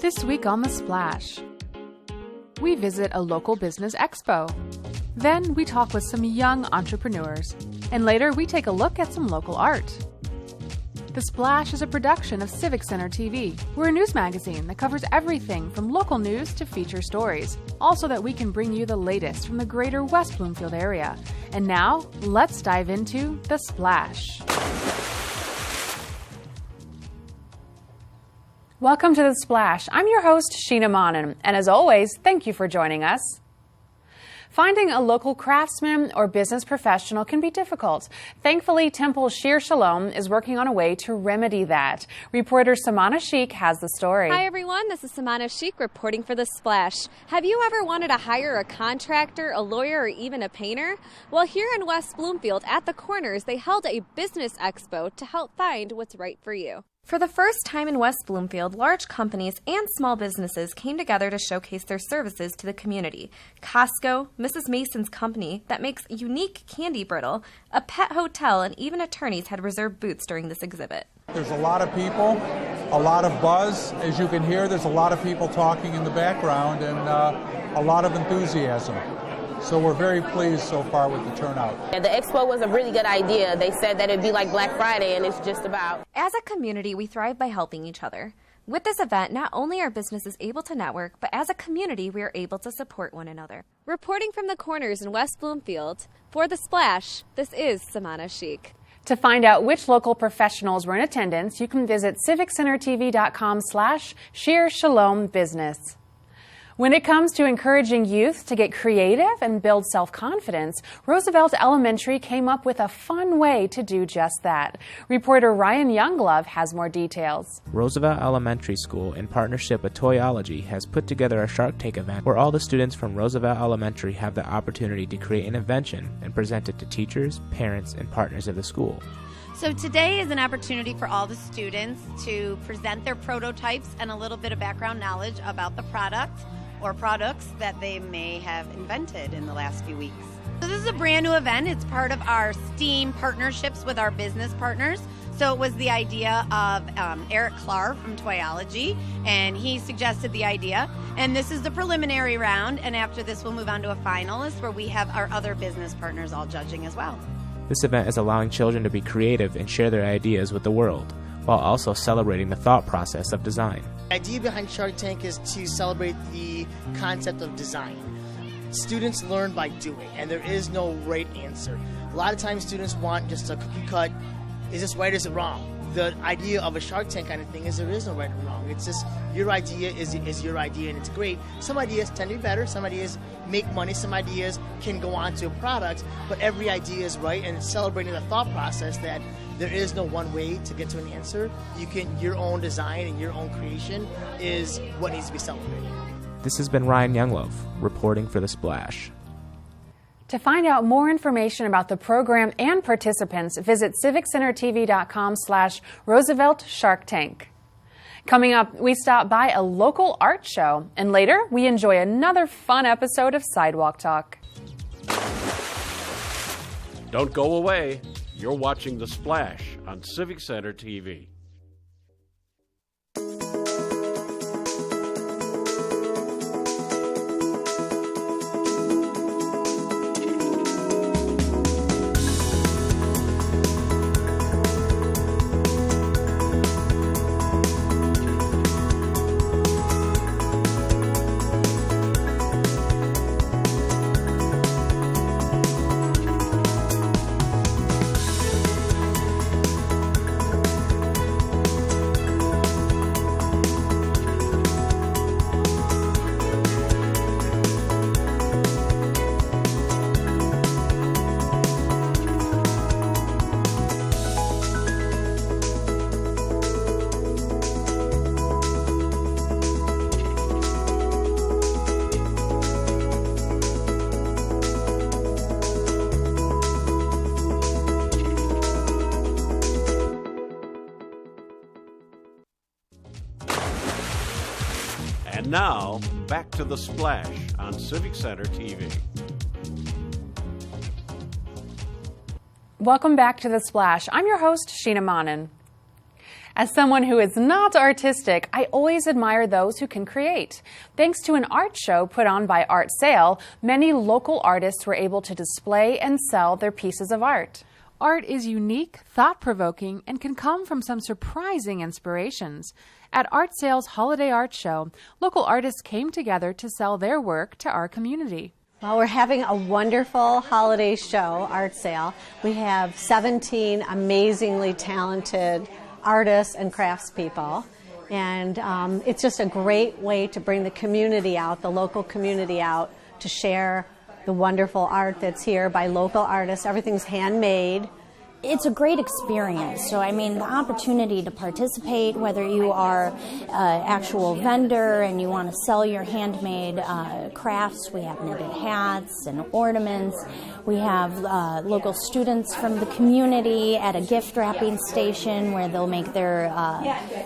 This week on The Splash, we visit a local business expo. Then we talk with some young entrepreneurs. And later we take a look at some local art. The Splash is a production of Civic Center TV. We're a news magazine that covers everything from local news to feature stories, also that we can bring you the latest from the greater West Bloomfield area. And now, let's dive into The Splash. Welcome to The Splash. I'm your host, Sheena Monnin, and as always, thank you for joining us. Finding a local craftsman or business professional can be difficult. Thankfully, Temple Shir Shalom is working on a way to remedy that. Reporter Samana Sheikh has the story. Hi everyone, this is Samana Sheikh reporting for The Splash. Have you ever wanted to hire a contractor, a lawyer, or even a painter? Well, here in West Bloomfield at the Corners, they held a business expo to help find what's right for you. For the first time in West Bloomfield, large companies and small businesses came together to showcase their services to the community. Costco, Mrs. Mason's company that makes unique candy brittle, a pet hotel, and even attorneys had reserved booths during this exhibit. There's a lot of people, a lot of buzz. As you can hear, there's a lot of people talking in the background and a lot of enthusiasm. So we're very pleased so far with the turnout. Yeah, the expo was a really good idea. They said that it'd be like Black Friday, and it's just about. As a community, we thrive by helping each other. With this event, not only are businesses able to network, but as a community, we are able to support one another. Reporting from the Corners in West Bloomfield, for The Splash, this is Samana Sheikh. To find out which local professionals were in attendance, you can visit civiccentertv.com/Shir Shalom Business. When it comes to encouraging youth to get creative and build self-confidence, Roosevelt Elementary came up with a fun way to do just that. Reporter Ryan Younglove has more details. Roosevelt Elementary School, in partnership with Toyology, has put together a Shark Tank event where all the students from Roosevelt Elementary have the opportunity to create an invention and present it to teachers, parents, and partners of the school. So today is an opportunity for all the students to present their prototypes and a little bit of background knowledge about the product or products that they may have invented in the last few weeks. So this is a brand new event. It's part of our STEAM partnerships with our business partners. So it was the idea of Eric Clark from Toyology, and he suggested the idea. And this is the preliminary round, and after this we'll move on to a finalist where we have our other business partners all judging as well. This event is allowing children to be creative and share their ideas with the world, while also celebrating the thought process of design. The idea behind Shark Tank is to celebrate the concept of design. Students learn by doing, and there is no right answer. A lot of times students want just a cookie cut, is this right, is it wrong? The idea of a Shark Tank kind of thing is there is no right or wrong. It's just your idea is your idea, and it's great. Some ideas tend to be better, some ideas make money, some ideas can go on to a product, but every idea is right, and it's celebrating the thought process that there is no one way to get to an answer. Your own design and your own creation is what needs to be celebrated. This has been Ryan Younglove, reporting for The Splash. To find out more information about the program and participants, visit civiccentertv.com/Roosevelt Shark Tank. Coming up, we stop by a local art show, and later we enjoy another fun episode of Sidewalk Talk. Don't go away. You're watching The Splash on Civic Center TV. And now, back to The Splash on Civic Center TV. Welcome back to The Splash. I'm your host, Sheena Monnin. As someone who is not artistic, I always admire those who can create. Thanks to an art show put on by Art Sale, many local artists were able to display and sell their pieces of art. Art is unique, thought-provoking, and can come from some surprising inspirations. At Art Sale's Holiday Art Show, local artists came together to sell their work to our community. Well, we're having a wonderful holiday show, Art Sale. We have 17 amazingly talented artists and craftspeople. And it's just a great way to bring the community out, the local community out, to share the wonderful art that's here by local artists. Everything's handmade. It's a great experience. So, I mean, the opportunity to participate, whether you are an actual vendor and you want to sell your handmade crafts, we have knitted hats and ornaments. We have local students from the community at a gift wrapping station where they'll make their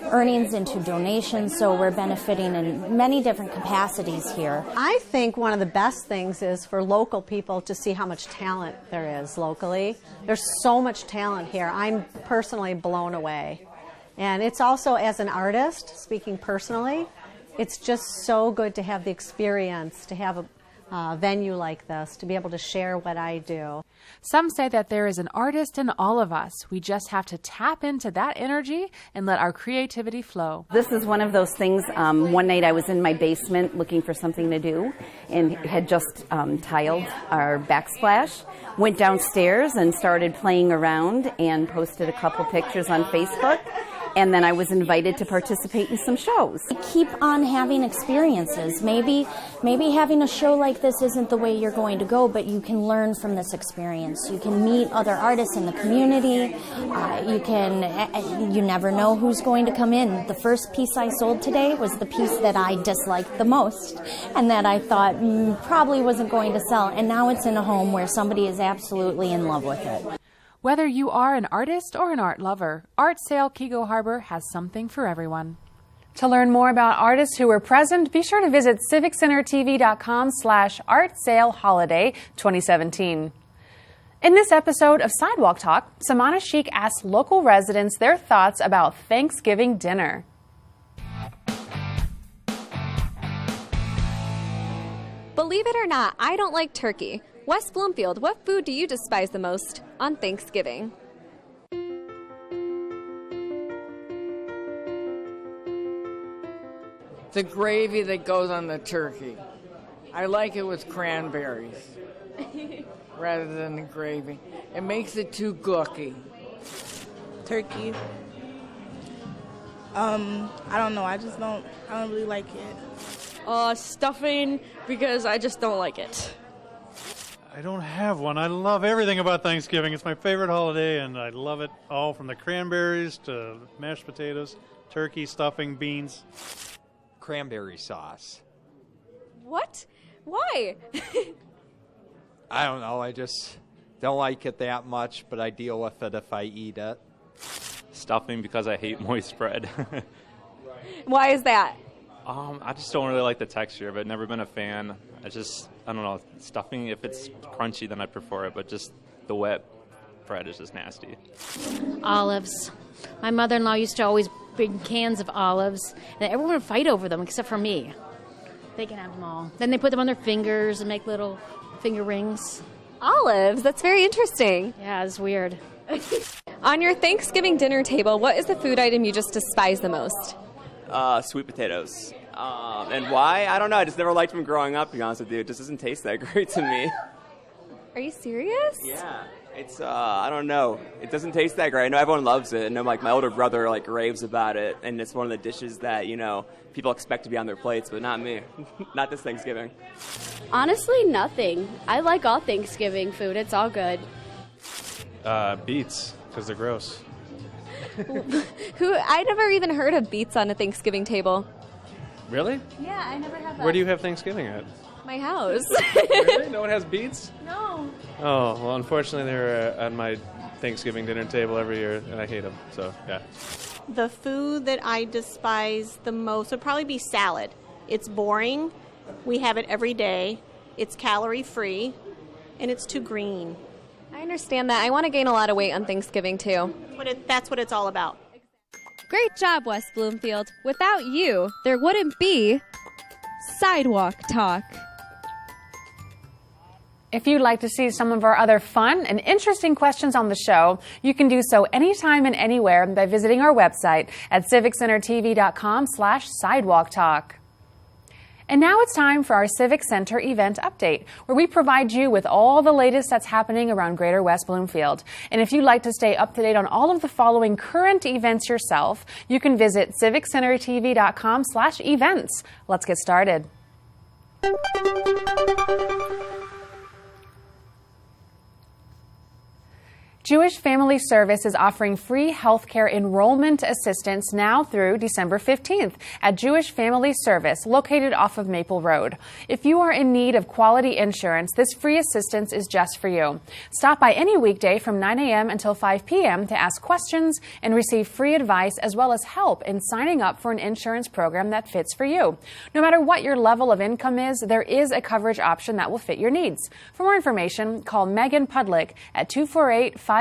earnings into donations. So we're benefiting in many different capacities here. I think one of the best things is for local people to see how much talent there is locally. There's so much talent here. I'm personally blown away. And it's also, as an artist, speaking personally, it's just so good to have the experience, to have a venue like this, to be able to share what I do. Some say that there is an artist in all of us. We just have to tap into that energy and let our creativity flow. This is one of those things. One night I was in my basement looking for something to do and had just tiled our backsplash. Went downstairs and started playing around and posted a couple pictures on Facebook. And then I was invited to participate in some shows. Keep on having experiences. Maybe having a show like this isn't the way you're going to go, but you can learn from this experience. You can meet other artists in the community. You never know who's going to come in. The first piece I sold today was the piece that I disliked the most and that I thought probably wasn't going to sell. And now it's in a home where somebody is absolutely in love with it. Whether you are an artist or an art lover, Art Sale Keego Harbor has something for everyone. To learn more about artists who were present, be sure to visit civiccentertv.com/artsaleholiday 2017. In this episode of Sidewalk Talk, Samana Sheikh asked local residents their thoughts about Thanksgiving dinner. Believe it or not, I don't like turkey. West Bloomfield, what food do you despise the most on Thanksgiving? The gravy that goes on the turkey. I like it with cranberries rather than the gravy. It makes it too gooky. Turkey. I don't know. I don't really like it. Stuffing, because I just don't like it. I don't have one. I love everything about Thanksgiving. It's my favorite holiday, and I love it all, from the cranberries to mashed potatoes, turkey, stuffing, beans. Cranberry sauce. What? Why? I don't know. I just don't like it that much, but I deal with it if I eat it. Stuffing, because I hate moist bread. Why is that? I just don't really like the texture, but never been a fan. I don't know, stuffing, if it's crunchy, then I prefer it, but just the wet bread is just nasty. Olives. My mother-in-law used to always bring cans of olives, and everyone would fight over them except for me. They can have them all. Then they put them on their fingers and make little finger rings. Olives? That's very interesting. Yeah, it's weird. On your Thanksgiving dinner table, what is the food item you just despise the most? Sweet potatoes. And why? I don't know. I just never liked them growing up, to be honest with you. It just doesn't taste that great to me. Are you serious? Yeah. It's, I don't know. It doesn't taste that great. I know everyone loves it. And my older brother, raves about it. And it's one of the dishes that, people expect to be on their plates, but not me. Not this Thanksgiving. Honestly, nothing. I like all Thanksgiving food. It's all good. Beets, because they're gross. I never even heard of beets on a Thanksgiving table. Really? Yeah, I never had that. Where do you have Thanksgiving at? My house. Really? No one has beets? No. Oh, well, unfortunately, they're on my Thanksgiving dinner table every year, and I hate them, so, yeah. The food that I despise the most would probably be salad. It's boring. We have it every day. It's calorie-free, and it's too green. I understand that. I want to gain a lot of weight on Thanksgiving, too. That's what it's all about. Great job, West Bloomfield. Without you, there wouldn't be Sidewalk Talk. If you'd like to see some of our other fun and interesting questions on the show, you can do so anytime and anywhere by visiting our website at civiccentertv.com/sidewalk talk. And now it's time for our Civic Center event update, where we provide you with all the latest that's happening around Greater West Bloomfield. And if you'd like to stay up to date on all of the following current events yourself, you can visit civiccentertv.com/events. Let's get started. Jewish Family Service is offering free healthcare enrollment assistance now through December 15th at Jewish Family Service, located off of Maple Road. If you are in need of quality insurance, this free assistance is just for you. Stop by any weekday from 9 a.m. until 5 p.m. to ask questions and receive free advice as well as help in signing up for an insurance program that fits for you. No matter what your level of income is, there is a coverage option that will fit your needs. For more information, call Megan Pudlick at 248-592-2269.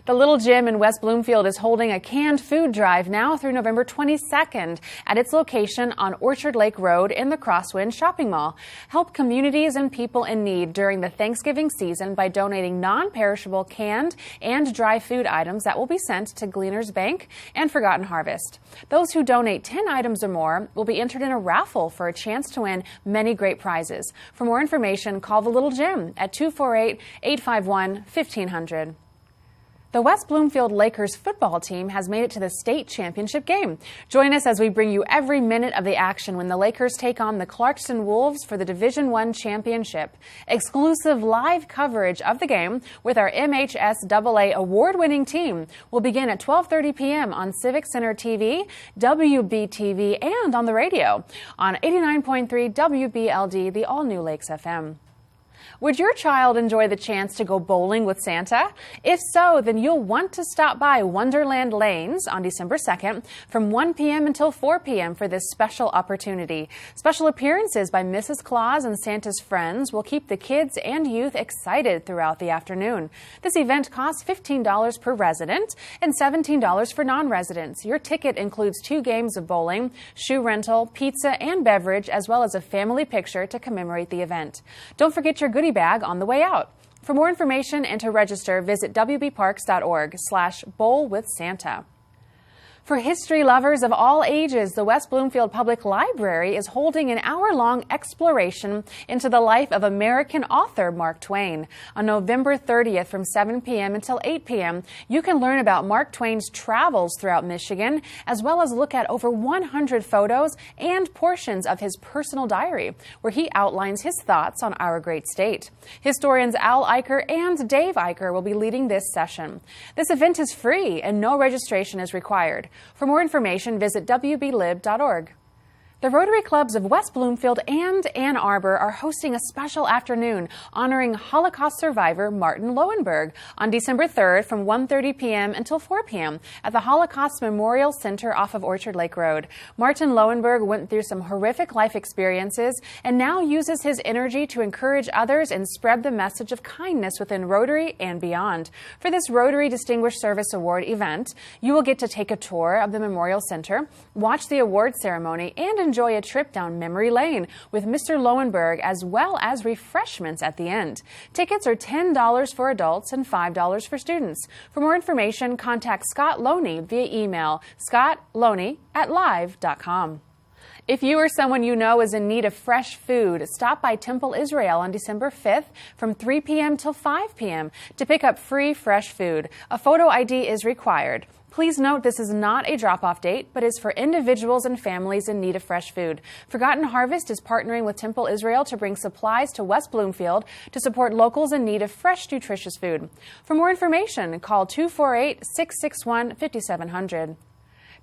The Little Gym in West Bloomfield is holding a canned food drive now through November 22nd at its location on Orchard Lake Road in the Crosswind Shopping Mall. Help communities and people in need during the Thanksgiving season by donating non-perishable canned and dry food items that will be sent to Gleaners Bank and Forgotten Harvest. Those who donate 10 items or more will be entered in a raffle for a chance to win many great prizes. For more information, call the Little Gym at 248-851-1500. The West Bloomfield Lakers football team has made it to the state championship game. Join us as we bring you every minute of the action when the Lakers take on the Clarkston Wolves for the Division I championship. Exclusive live coverage of the game with our MHSAA award-winning team will begin at 12:30 p.m. on Civic Center TV, WBTV, and on the radio on 89.3 WBLD, the all-new Lakes FM. Would your child enjoy the chance to go bowling with Santa? If so, then you'll want to stop by Wonderland Lanes on December 2nd from 1 p.m. until 4 p.m. for this special opportunity. Special appearances by Mrs. Claus and Santa's friends will keep the kids and youth excited throughout the afternoon. This event costs $15 per resident and $17 for non-residents. Your ticket includes 2 games of bowling, shoe rental, pizza, and beverage, as well as a family picture to commemorate the event. Don't forget your goodie bag on the way out. For more information and to register, visit wbparks.org/bowlwithsanta. For history lovers of all ages, the West Bloomfield Public Library is holding an hour-long exploration into the life of American author Mark Twain. On November 30th from 7 p.m. until 8 p.m., you can learn about Mark Twain's travels throughout Michigan, as well as look at over 100 photos and portions of his personal diary, where he outlines his thoughts on our great state. Historians Al Eicher and Dave Eicher will be leading this session. This event is free and no registration is required. For more information, visit wblib.org. The Rotary Clubs of West Bloomfield and Ann Arbor are hosting a special afternoon honoring Holocaust survivor Martin Lowenberg on December 3rd from 1:30 p.m. until 4 p.m. at the Holocaust Memorial Center off of Orchard Lake Road. Martin Lowenberg went through some horrific life experiences and now uses his energy to encourage others and spread the message of kindness within Rotary and beyond. For this Rotary Distinguished Service Award event, you will get to take a tour of the Memorial Center, watch the award ceremony, and enjoy a trip down memory lane with Mr. Lowenberg, as well as refreshments at the end. Tickets are $10 for adults and $5 for students. For more information, contact Scott Loney via email, scottloney@live.com. If you or someone you know is in need of fresh food, stop by Temple Israel on December 5th from 3 p.m. till 5 p.m. to pick up free fresh food. A photo ID is required. Please note this is not a drop-off date, but is for individuals and families in need of fresh food. Forgotten Harvest is partnering with Temple Israel to bring supplies to West Bloomfield to support locals in need of fresh, nutritious food. For more information, call 248-661-5700.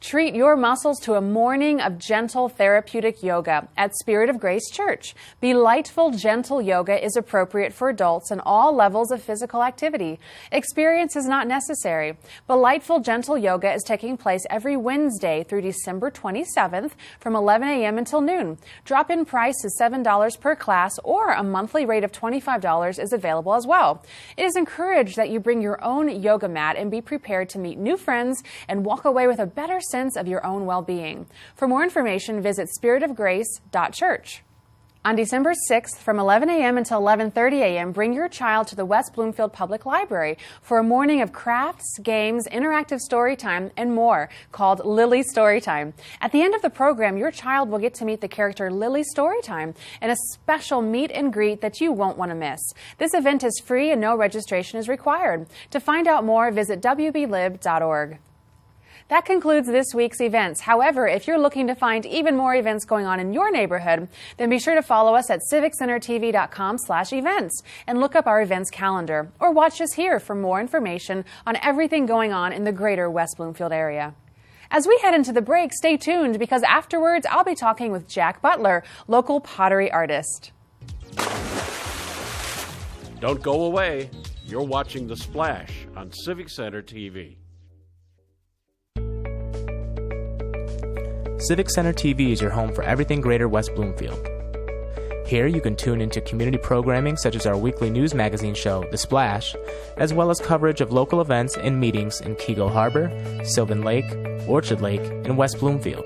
Treat your muscles to a morning of gentle therapeutic yoga at Spirit of Grace Church. Delightful, gentle yoga is appropriate for adults in all levels of physical activity. Experience is not necessary. Delightful, gentle yoga is taking place every Wednesday through December 27th from 11 a.m. until noon. Drop-in price is $7 per class, or a monthly rate of $25 is available as well. It is encouraged that you bring your own yoga mat and be prepared to meet new friends and walk away with a better sense of your own well-being. For more information, visit spiritofgrace.church. On December 6th from 11 a.m. until 11:30 a.m., bring your child to the West Bloomfield Public Library for a morning of crafts, games, interactive story time, and more, called Lily Storytime. At the end of the program, your child will get to meet the character Lily Storytime in a special meet and greet that you won't want to miss. This event is free and no registration is required. To find out more, visit wblib.org. That concludes this week's events. However, if you're looking to find even more events going on in your neighborhood, then be sure to follow us at civiccentertv.com/events and look up our events calendar, or watch us here for more information on everything going on in the greater West Bloomfield area. As we head into the break, stay tuned, because afterwards I'll be talking with Jack Butler, local pottery artist. Don't go away. You're watching The Splash on Civic Center TV. Civic Center TV is your home for everything Greater West Bloomfield. Here you can tune into community programming such as our weekly news magazine show, The Splash, as well as coverage of local events and meetings in Keego Harbor, Sylvan Lake, Orchard Lake, and West Bloomfield.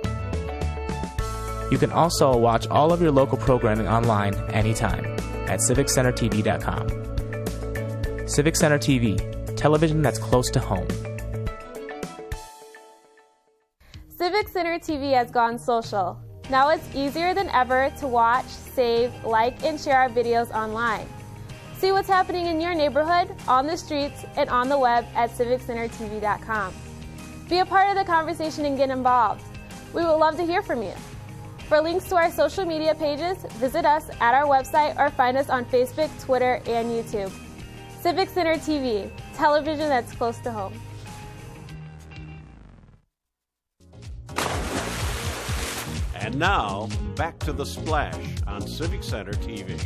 You can also watch all of your local programming online anytime at civiccentertv.com. Civic Center TV, television that's close to home. Civic Center TV has gone social. Now it's easier than ever to watch, save, like, and share our videos online. See what's happening in your neighborhood, on the streets, and on the web at civiccentertv.com. Be a part of the conversation and get involved. We would love to hear from you. For links to our social media pages, visit us at our website or find us on Facebook, Twitter, and YouTube. Civic Center TV, television that's close to home. And now, back to The Splash on Civic Center TV.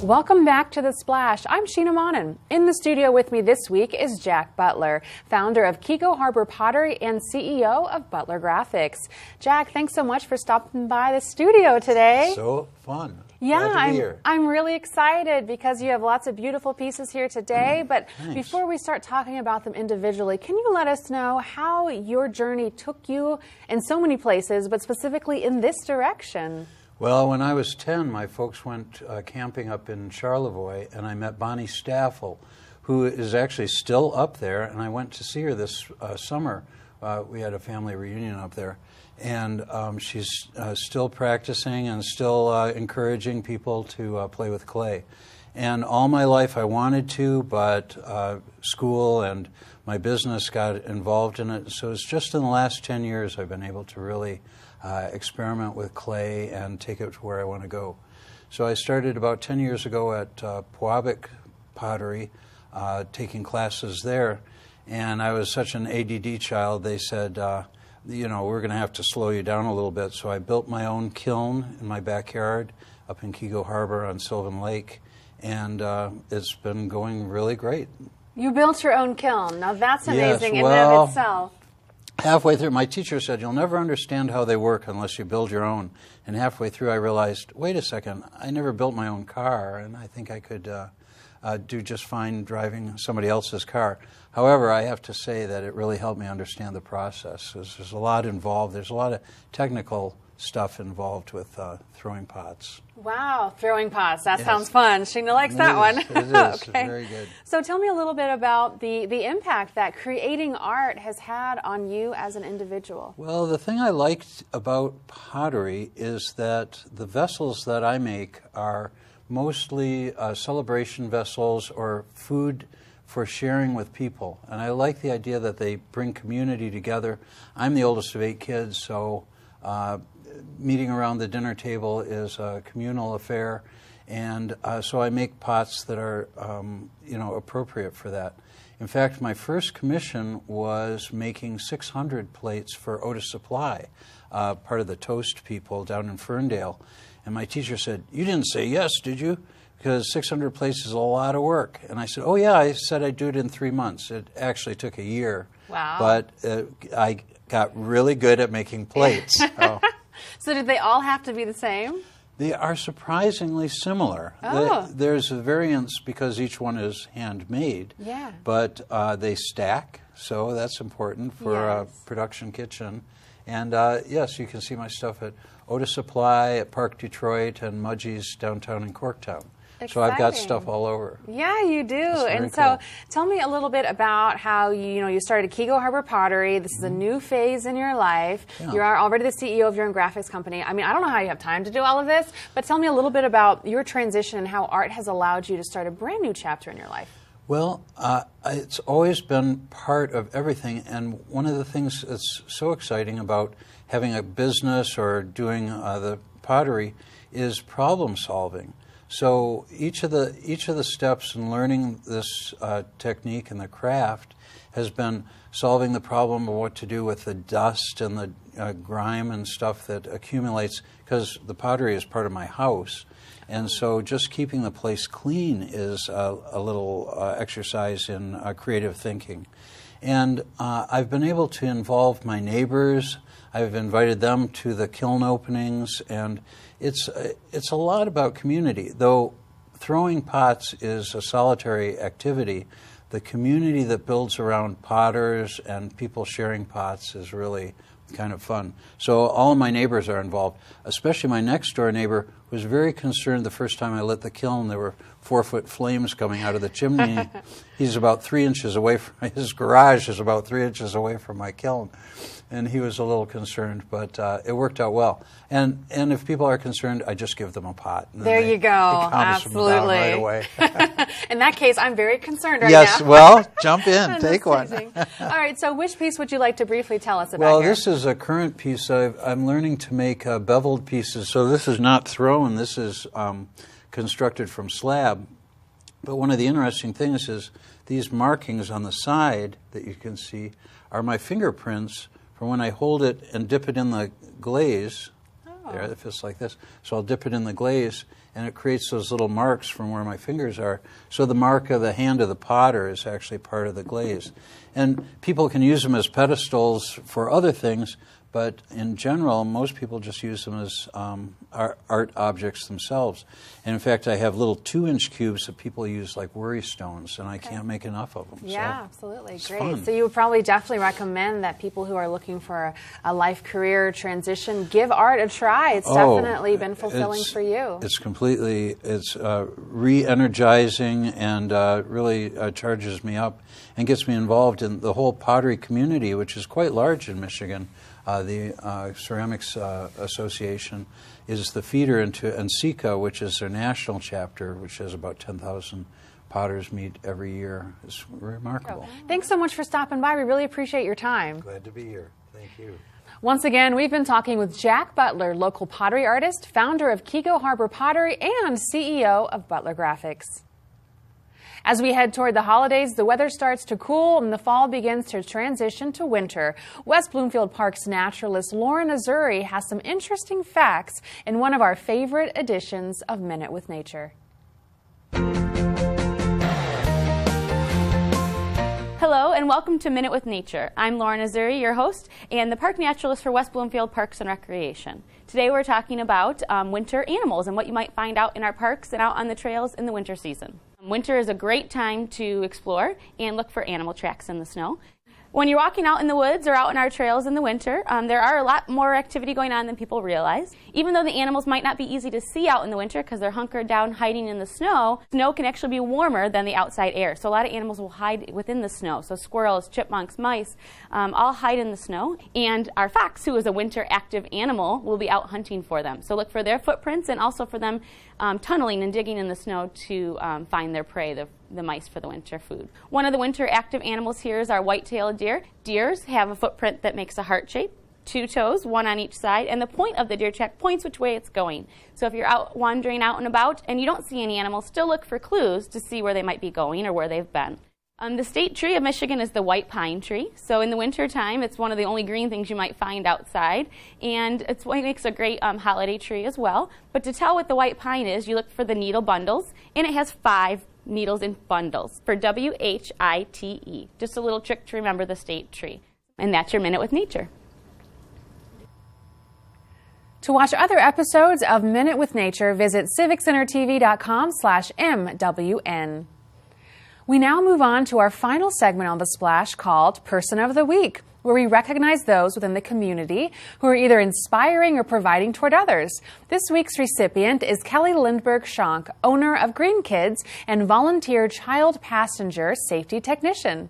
Welcome back to The Splash. I'm Sheena Monnin. In the studio with me this week is Jack Butler, founder of Keego Harbor Pottery and CEO of Butler Graphics. Jack, thanks so much for stopping by the studio today. So fun. Yeah, I'm really excited because you have lots of beautiful pieces here today. But Thanks. Before we start talking about them individually, can you let us know how your journey took you in so many places, but specifically in this direction? Well, when I was 10, my folks went camping up in Charlevoix, and I met Bonnie Staffel, who is actually still up there, and I went to see her this summer. We had a family reunion up there. And she's still practicing and still encouraging people to play with clay. And all my life I wanted to, but school and my business got involved in it. So it's just in the last 10 years I've been able to really experiment with clay and take it to where I want to go. So I started about 10 years ago at Pewabic Pottery, taking classes there. And I was such an ADD child, they said, you know, we're going to have to slow you down a little bit. So I built my own kiln in my backyard up in Keego Harbor on Sylvan Lake, and it's been going really great. You built your own kiln. Now that's amazing in and well, of itself. Halfway through, my teacher said, you'll never understand how they work unless you build your own. And halfway through, I realized, wait a second, I never built my own car, and I think I could do just fine driving somebody else's car. However, I have to say that it really helped me understand the process. There's a lot involved. There's a lot of technical stuff involved with throwing pots. Wow, throwing pots. That sounds fun. Sheena likes that one. It is. Okay. Very good. So tell me a little bit about the impact that creating art has had on you as an individual. Well, the thing I liked about pottery is that the vessels that I make are mostly celebration vessels or food for sharing with people. And I like the idea that they bring community together. I'm the oldest of 8 kids, so meeting around the dinner table is a communal affair. And so I make pots that are, you know, appropriate for that. In fact, my first commission was making 600 plates for Otis Supply, part of the toast people down in Ferndale. And my teacher said, "You didn't say yes, did you? Because 600 plates is a lot of work." And I said, "Oh yeah, I said I'd do it in 3 months." It actually took a year. Wow. But I got really good at making plates. So did they all have to be the same? They are surprisingly similar. Oh. There's a variance because each one is handmade. Yeah. But they stack, so that's important for a production kitchen. And yes, you can see my stuff at Otis Supply, at Park Detroit, and Mudgee's downtown in Corktown. So I've got stuff all over. Yeah, you do. And so tell me a little bit about how you started Keego Harbor Pottery. This is a new phase in your life. Yeah. You are already the CEO of your own graphics company. I mean, I don't know how you have time to do all of this, but tell me a little bit about your transition and how art has allowed you to start a brand new chapter in your life. Well, it's always been part of everything, and one of the things that's so exciting about having a business or doing the pottery is problem solving. So each of the steps in learning this technique and the craft has been solving the problem of what to do with the dust and the grime and stuff that accumulates, because the pottery is part of my house. And so just keeping the place clean is a little exercise in creative thinking. And I've been able to involve my neighbors. I've invited them to the kiln openings, and it's a lot about community. Though throwing pots is a solitary activity, the community that builds around potters and people sharing pots is really kind of fun. So all of my neighbors are involved, especially my next door neighbor was very concerned the first time I lit the kiln. There were 4-foot flames coming out of the chimney. He's about 3 inches away from, his garage is about 3 inches away from my kiln. And he was a little concerned, but it worked out well. And if people are concerned, I just give them a pot. There you go. Absolutely. Right away. In that case, I'm very concerned right yes, now. Well, jump in, take one. All right, so which piece would you like to briefly tell us about Well, here? this is a current piece. I'm learning to make beveled pieces. So this is not thrown. This is constructed from slab. But one of the interesting things is these markings on the side that you can see are my fingerprints from when I hold it and dip it in the glaze. There, it feels like this. So I'll dip it in the glaze, and it creates those little marks from where my fingers are. So the mark of the hand of the potter is actually part of the glaze. And people can use them as pedestals for other things, but in general, most people just use them as art objects themselves. And in fact, I have little 2-inch cubes that people use like worry stones, and I can't make enough of them. Yeah, so absolutely. it's Great. fun. So you would probably definitely recommend that people who are looking for a life career transition give art a try. It's definitely been fulfilling for you. It's completely, it's re-energizing and really charges me up and gets me involved in the whole pottery community, which is quite large in Michigan. The Ceramics Association is the feeder into NCECA, which is their national chapter, which has about 10,000 potters meet every year. It's remarkable. Thanks so much for stopping by. We really appreciate your time. Glad to be here. Thank you. Once again, we've been talking with Jack Butler, local pottery artist, founder of Keego Harbor Pottery, and CEO of Butler Graphics. As we head toward the holidays, the weather starts to cool and the fall begins to transition to winter. West Bloomfield Park's naturalist Lauren Azuri has some interesting facts in one of our favorite editions of Minute with Nature. Hello and welcome to Minute with Nature. I'm Lauren Azuri, your host, and the park naturalist for West Bloomfield Parks and Recreation. Today we're talking about winter animals and what you might find out in our parks and out on the trails in the winter season. Winter is a great time to explore and look for animal tracks in the snow. When you're walking out in the woods or out in our trails in the winter, there are a lot more activity going on than people realize. Even though the animals might not be easy to see out in the winter because they're hunkered down hiding in the snow can actually be warmer than the outside air. So a lot of animals will hide within the snow. So squirrels, chipmunks, mice, all hide in the snow. And our fox, who is a winter active animal, will be out hunting for them. So look for their footprints and also for them tunneling and digging in the snow to find their prey, the mice, for the winter food. One of the winter active animals here is our white-tailed deer. Deers have a footprint that makes a heart shape, 2 toes, 1 on each side, and the point of the deer track points which way it's going. So if you're out wandering out and about and you don't see any animals, still look for clues to see where they might be going or where they've been. The state tree of Michigan is the white pine tree. So in the winter time, it's one of the only green things you might find outside, and it's what makes a great holiday tree as well. But to tell what the white pine is, you look for the needle bundles, and it has 5 needles in bundles for WHITE. Just a little trick to remember the state tree. And that's your Minute with Nature. To watch other episodes of Minute with Nature, visit civiccentertv.com/MWN. We now move on to our final segment on The Splash called Person of the Week, where we recognize those within the community who are either inspiring or providing toward others. This week's recipient is Kelly Lindbergh Schonk, owner of Green Kids and volunteer child passenger safety technician.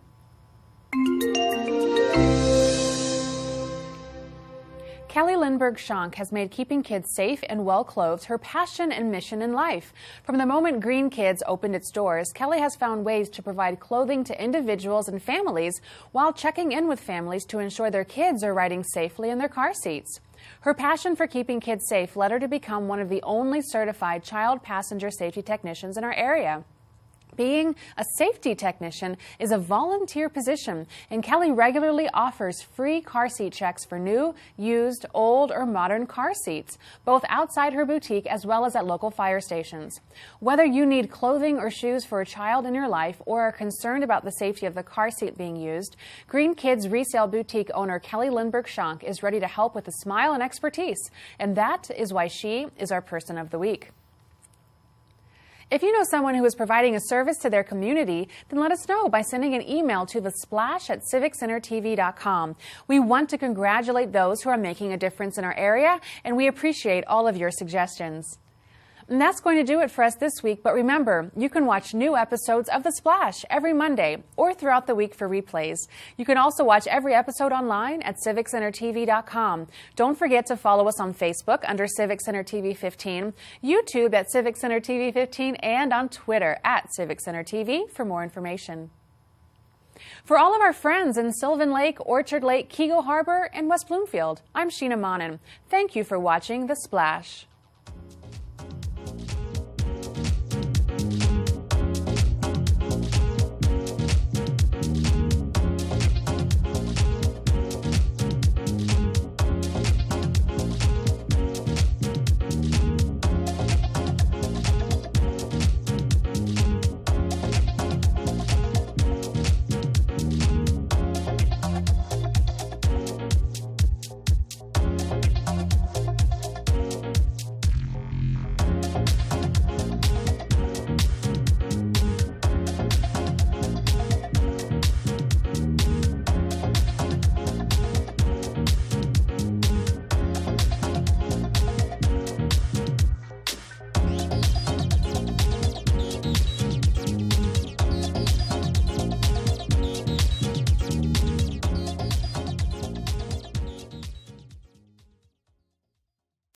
Kelly Lindbergh Schonk has made keeping kids safe and well-clothed her passion and mission in life. From the moment Green Kids opened its doors, Kelly has found ways to provide clothing to individuals and families while checking in with families to ensure their kids are riding safely in their car seats. Her passion for keeping kids safe led her to become one of the only certified child passenger safety technicians in our area. Being a safety technician is a volunteer position, and Kelly regularly offers free car seat checks for new, used, old, or modern car seats, both outside her boutique as well as at local fire stations. Whether you need clothing or shoes for a child in your life or are concerned about the safety of the car seat being used, Green Kids resale boutique owner Kelly Lindbergh Schonk is ready to help with a smile and expertise, and that is why she is our Person of the Week. If you know someone who is providing a service to their community, then let us know by sending an email to thesplash@civiccentertv.com. We want to congratulate those who are making a difference in our area, and we appreciate all of your suggestions. And that's going to do it for us this week, but remember, you can watch new episodes of The Splash every Monday or throughout the week for replays. You can also watch every episode online at civiccentertv.com. Don't forget to follow us on Facebook under Civic Center TV 15, YouTube at Civic Center TV 15, and on Twitter at Civic Center TV for more information. For all of our friends in Sylvan Lake, Orchard Lake, Keego Harbor, and West Bloomfield, I'm Sheena Monnin. Thank you for watching The Splash.